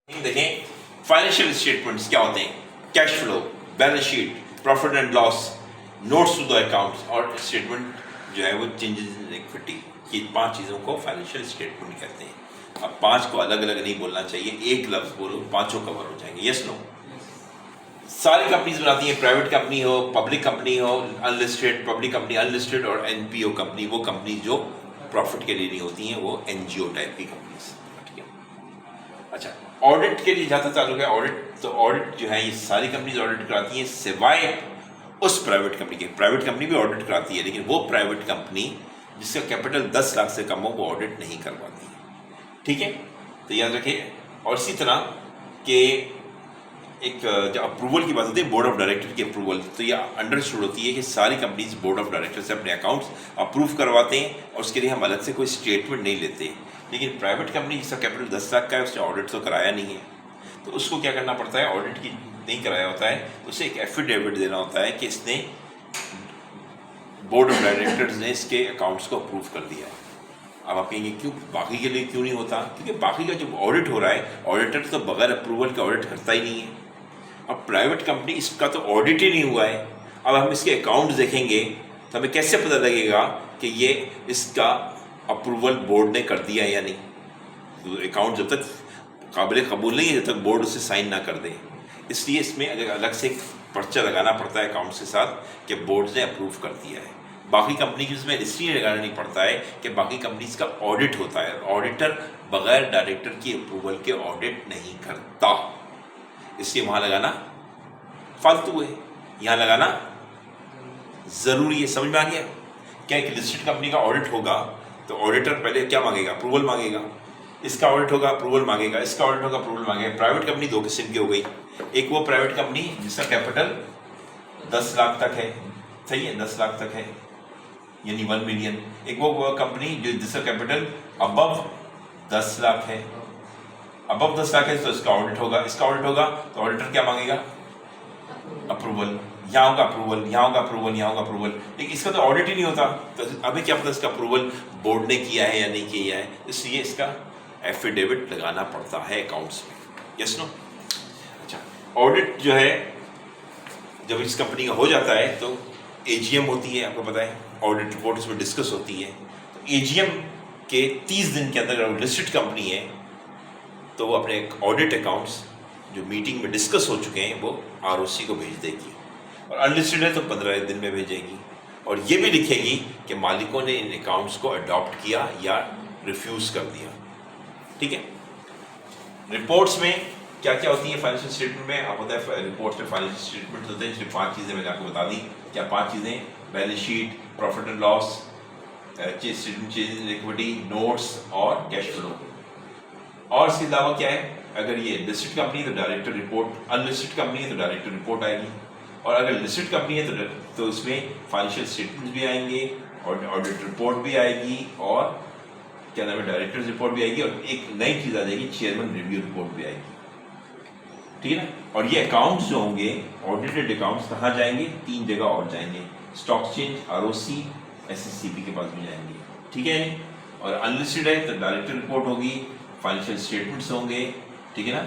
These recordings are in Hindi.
देखें फाइनेंशियल स्टेटमेंट्स क्या होते हैं, cash flow, balance sheet, profit and loss, notes to the accounts और स्टेटमेंट जो है वो चेंजेस इन इक्विटी। ये 5 चीज़ों को फाइनेंशियल स्टेटमेंट कहते हैं। अब 5 को अलग अलग नहीं बोलना चाहिए, एक लफ्ज़ बोलो, पाँचों कवर हो जाएंगे। Yes no? सारी कंपनीज बनाती हैं, प्राइवेट कंपनी हो, पब्लिक कंपनी हो, अनलिस्टेड, पब्लिक कंपनी अनलिस्टेड और एनपीओ कंपनी, वो कंपनी जो प्रॉफिट के लिए नहीं होती हैं, वो एनजीओ टाइप की कंपनीज। ठीक है, अच्छा ऑडिट के लिए जहाँ तक है ऑडिट, तो ऑडिट जो है ये सारी कंपनीज ऑडिट कराती हैं सिवाय उस प्राइवेट कंपनी के। प्राइवेट कंपनी भी ऑडिट कराती है, लेकिन वो प्राइवेट कंपनी जिसका कैपिटल 10 लाख से कम हो वो ऑडिट नहीं करवाती है। ठीक है, तो याद रखिए। और इसी तरह के एक जब अप्रूवल की बात होती है, बोर्ड ऑफ डायरेक्टर की अप्रूवल, तो ये अंडरस्टूड होती है कि सारी कंपनीज बोर्ड ऑफ डायरेक्टर से अपने अकाउंट्स अप्रूव करवाते हैं और उसके लिए हम अलग से कोई स्टेटमेंट नहीं लेते। लेकिन प्राइवेट कंपनी जिसका कैपिटल 10 लाख का है, उसने ऑडिट तो कराया नहीं है, तो उसको क्या करना पड़ता है, ऑडिट की नहीं कराया होता है, उसे एक एफिडेविट देना होता है कि इसने बोर्ड ऑफ डायरेक्टर्स ने इसके अकाउंट्स को अप्रूव कर दिया है। अब आप कहेंगे क्यों, बाकी के लिए क्यों नहीं होता? क्योंकि बाकी का जो ऑडिट हो रहा है, ऑडिटर तो बगैर अप्रूवल के ऑडिट करता ही नहीं है। अब प्राइवेट कंपनी, इसका तो ऑडिट ही नहीं हुआ है, अब हम इसके अकाउंट्स देखेंगे तो हमें कैसे पता लगेगा कि ये इसका अप्रूवल बोर्ड ने कर दिया या नहीं? तो अकाउंट जब तक काबिल कबूल नहीं है, जब तक बोर्ड उसे साइन ना कर दे। इसलिए इसमें अलग से एक पर्चा लगाना पड़ता है अकाउंट्स के साथ कि बोर्ड ने अप्रूव कर दिया है। बाकी कंपनी की उसमें इसलिए लगाना नहीं पड़ता है कि बाकी कंपनीज का ऑडिट होता है, ऑडिटर बगैर डायरेक्टर की अप्रूवल के ऑडिट नहीं करता, इसलिए वहाँ लगाना फालतू है, यहाँ लगाना ज़रूरी है। समझ में आ गया? क्या एक लिस्टेड कंपनी का ऑडिट होगा तो ऑडिटर पहले क्या मांगेगा? अप्रूवल मांगेगा। इसका ऑडिट होगा, अप्रूवल मांगेगा, इसका ऑडिट होगा, अप्रूवल मांगेगा। प्राइवेट कंपनी 2 किस्म की हो गई, एक वो प्राइवेट कंपनी जिसका कैपिटल 10 लाख तक है, सही है, 10 लाख तक है यानी 1 मिलियन। एक वो कंपनी जो जिसका कैपिटल अबव 10 लाख है, अबव 10 लाख है, तो इसका ऑडिट होगा, इसका ऑडिट होगा तो ऑडिटर क्या मांगेगा? अप्रूवल। यहाँ होगा अप्रूवल, यहाँ होगा अप्रूवल, यहाँ होगा अप्रूवल, लेकिन इसका तो ऑडिट ही नहीं होता, तो अभी क्या पता इसका अप्रूवल बोर्ड ने किया है या नहीं किया है, इसलिए इसका एफिडेविट लगाना पड़ता है अकाउंट्स में। Yes no? अच्छा, ऑडिट जो है जब इस कंपनी का हो जाता है तो एजीएम होती है, आपको पता है, ऑडिट रिपोर्ट उसमें डिस्कस होती है। तो एजीएम के 30 दिन के अंदर अगर लिस्टेड कंपनी है तो वो अपने ऑडिट अकाउंट्स जो मीटिंग में डिस्कस हो चुके हैं वो आरओसी को भेज देगी, और अनलिस्टेड है तो 15 दिन में भेजेगी, और ये भी लिखेगी कि मालिकों ने इन अकाउंट्स को अडॉप्ट किया या रिफ्यूज़ कर दिया। ठीक है, रिपोर्ट्स में क्या क्या होती है फाइनेंशियल स्टेटमेंट में? आप बताए रिपोर्ट्स में फाइनेंशियल स्टेटमेंट होते हैं, इसमें 5 चीज़ें मैंने आपको बता दी। क्या 5 चीज़ें? Balance sheet, profit and loss, change in equity, notes और कैश फ्लो। और इसके अलावा क्या है, अगर ये लिस्टेड कंपनी है तो डायरेक्टर रिपोर्ट, अनलिस्टेड कंपनी है तो डायरेक्टर रिपोर्ट आएगी, और अगर लिस्टेड कंपनी है तो उसमें फाइनेंशियल स्टेटमेंट्स भी आएंगे और ऑडिट रिपोर्ट भी आएगी, और क्या नाम है, डायरेक्टर रिपोर्ट भी आएगी, और एक नई चीज़ आ जाएगी, चेयरमैन रिव्यू रिपोर्ट भी आएगी। ठीक है ना? और ये अकाउंट्स जो होंगे, ऑडिटेड अकाउंट्स कहाँ जाएंगे? 3 जगह और जाएंगे, स्टॉक एक्सचेंज, आरओसी, एसएससीपी के पास भी जाएंगे। ठीक है? और अनलिस्टेड है तो डायरेक्टर रिपोर्ट होगी, फाइनेंशियल स्टेटमेंट्स होंगे, ठीक है ना,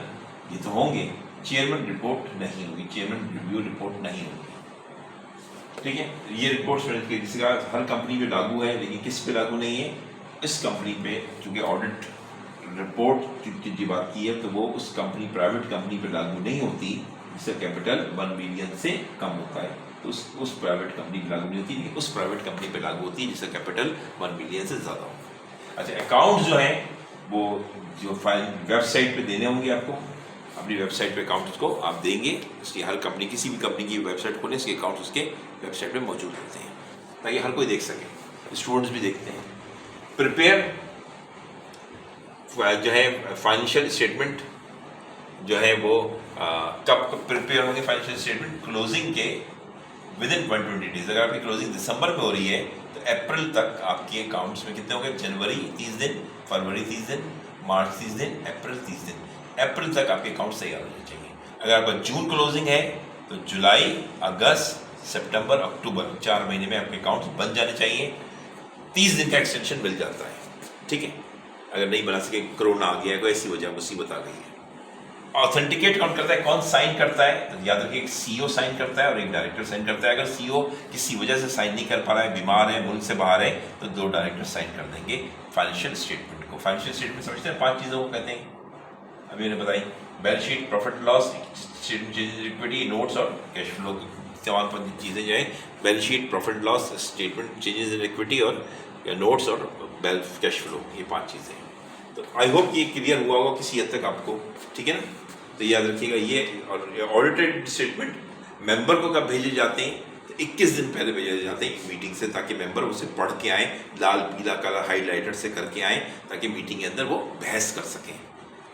ये तो होंगे। चेयरमैन रिपोर्ट नहीं होगी, चेयरमैन रिव्यू रिपोर्ट नहीं होगी। ठीक है, ये रिपोर्ट्स में जिसका हर कंपनी पे लागू है, लेकिन किस पे लागू नहीं है? इस कंपनी पे, क्योंकि ऑडिट रिपोर्ट की बात की है तो वो उस कंपनी, प्राइवेट कंपनी पे लागू नहीं होती जिसका कैपिटल 1 मिलियन से कम होता है, तो उस प्राइवेट कंपनी पे लागू नहीं होती, लेकिन उस प्राइवेट कंपनी पे लागू होती है जिसका कैपिटल 1 मिलियन से ज़्यादा होता है। अच्छा, अकाउंट जो है वो जो वेबसाइट पे देने होंगे आपको, अपनी वेबसाइट पे अकाउंट्स को आप देंगे, इसलिए हर कंपनी, किसी भी कंपनी की वेबसाइट खोलें, इसके अकाउंट्स उसके वेबसाइट पे मौजूद होते हैं ताकि हर कोई देख सके, स्टूडेंट्स भी देखते हैं। प्रिपेयर जो है फाइनेंशियल स्टेटमेंट जो है वो कब प्रिपेयर होंगे? फाइनेंशियल स्टेटमेंट क्लोजिंग के विदिन 120 डेज। अगर आपकी क्लोजिंग दिसंबर में हो रही है तो अप्रैल तक आपके अकाउंट्स में कितने होंगे? जनवरी 30 दिन, फरवरी 30 दिन, मार्च 30 दिन, अप्रैल 30 दिन। अप्रैल तक आपके अकाउंट्स तैयार होने चाहिए। अगर आपका जून क्लोजिंग है तो जुलाई, अगस्त, सितंबर, अक्टूबर 4 महीने में आपके अकाउंट्स बन जाने चाहिए। 30 दिन का एक्सटेंशन मिल जाता है। ठीक है, अगर नहीं बना सके, कोरोना आ गया है, कोई ऐसी वजह मुसीबत आ गई है। ऑथेंटिकेट कौन करता है, कौन साइन करता है? तो याद रखिए, एक सीईओ साइन करता है और एक डायरेक्टर साइन करता है। अगर सीईओ किसी वजह से साइन नहीं कर पा रहा है, बीमार है, मुल्क से बाहर है, तो 2 डायरेक्टर साइन कर देंगे फाइनेंशियल स्टेटमेंट को। फाइनेंशियल स्टेटमेंट समझते हैं 5 चीज़ों को कहते हैं, अभी मैंने बताई। Balance sheet, profit loss, equity, notes और कैश फ्लो। तमाम 5 चीज़ें जो है, balance sheet, profit loss, statement, changes in equity और नोट्स और कैश फ्लो, ये 5 चीज़ें हैं। तो आई होप ये क्लियर हुआ होगा किसी हद तक आपको, ठीक है ना? तो याद रखिएगा ये ऑडिटेड स्टेटमेंट मेंबर को कब भेजे जाते हैं? तो 21 दिन पहले भेजे जाते हैं मीटिंग से, ताकि मेंबर उसे पढ़ के आए, लाल पीला काला हाईलाइटर से करके आए, ताकि मीटिंग के अंदर वो बहस कर सकें।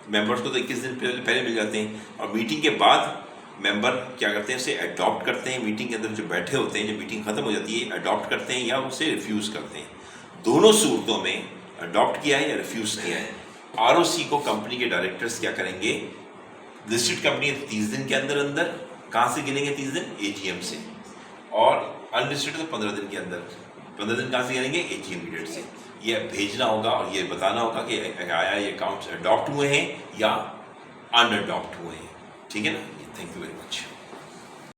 मेंबर्स को तो 21 दिन पहले मिल जाते हैं, और मीटिंग के बाद मेंबर क्या करते हैं, उसे अडॉप्ट करते हैं। मीटिंग के अंदर जो बैठे होते हैं, जब मीटिंग खत्म हो जाती है, अडॉप्ट करते हैं या उसे रिफ्यूज़ करते हैं। दोनों सूरतों में अडॉप्ट किया है या रिफ्यूज़ किया है। आरओसी को कंपनी के डायरेक्टर्स क्या करेंगे, लिस्टेड कंपनी 30 दिन के अंदर अंदर, कहाँ से गिनेंगे 30 दिन? एजीएम से। और अनलिस्टेड तो 15 दिन के अंदर। 15 दिन कहाँ से गिनेंगे? एजीएम पीरियड से। ये भेजना होगा और ये बताना होगा कि आया ये अकाउंट्स अडॉप्ट हुए हैं या अनअडॉप्ट हुए हैं, ठीक है ना? Thank you very much.